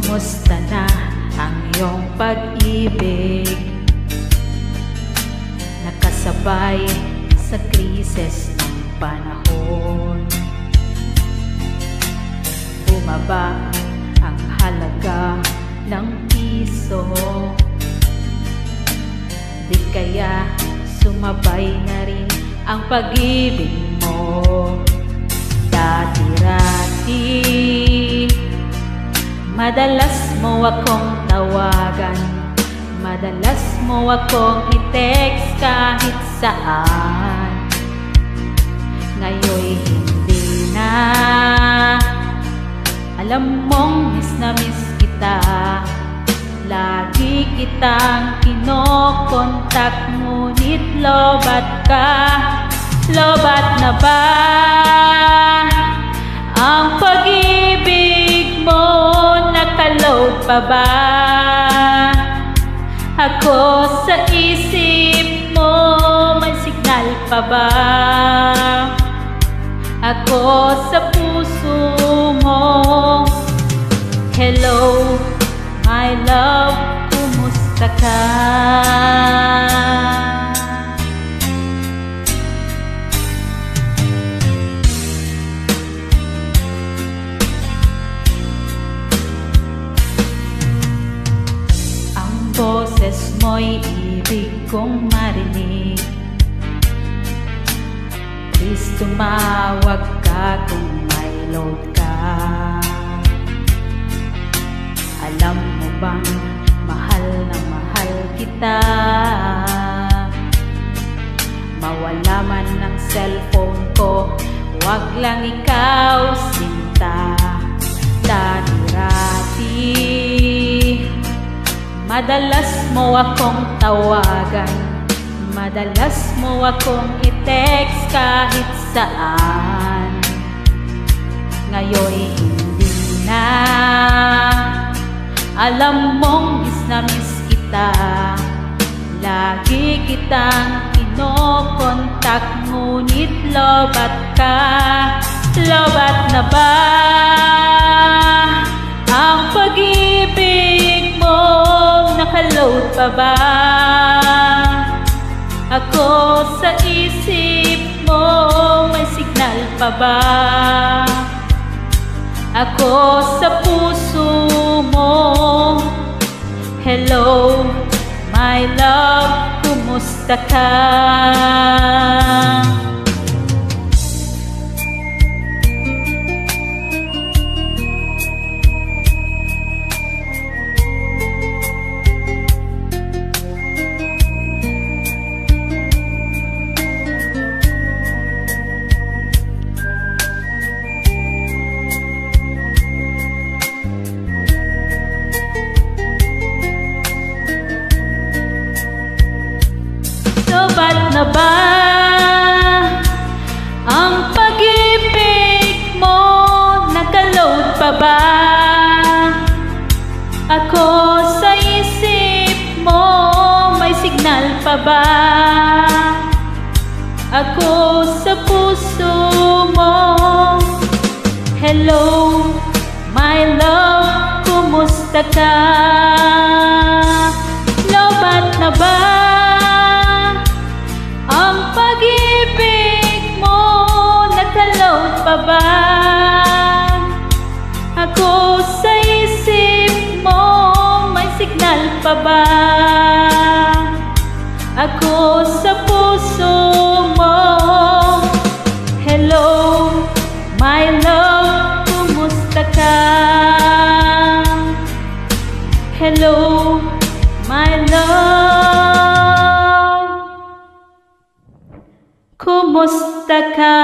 Kumusta na ang iyong pag-ibig? Nakasabay sa krisis ng panahon. Bumaba ang halaga ng piso. Di kaya sumabay na rin ang pag-ibig mo. Dati-rati madalas mo akong tawagan, madalas mo akong i-text kahit saan. Ngayon'y hindi na. Alam mong miss na miss kita. Lagi kitang kinokontak, ngunit lobat ka. Lobat na ba ang pag-ibig mo? Nakaload pa ba ako sa isip mo? May signal pa ba ako sa puso mo? Hello, my love, kumusta ka? Boses mo'y ibig kong marinig. Please tumawag ka kung may load ka. Alam mo bang mahal na mahal kita? Mawala man ng cellphone ko, wag lang ikaw sinta. Dati-rati madalas mo akong tawagan, madalas mo akong i-text kahit saan. Ngayon'y hindi na. Alam mong miss na miss kita. Lagi kitang kinokontak, ngunit lobat ka. Lobat na ba ang pag-ibig mo? Nakaload pa ba ako sa isip mo? May signal pa ba ako sa puso mo? Hello, my love, kumusta ka? Lobat na ba ang pag-ibig mo? Nakaload pa ba ako sa isip mo? May signal pa ba ako sa puso mo? Hello, my love, kumusta ka? Lobat na ba ang pag-ibig mo? Nakaload pa ba ako sa isip mo? May signal pa ba ako sa puso mo? Hello, my love, kumusta ka? Hello, my love, kumusta ka?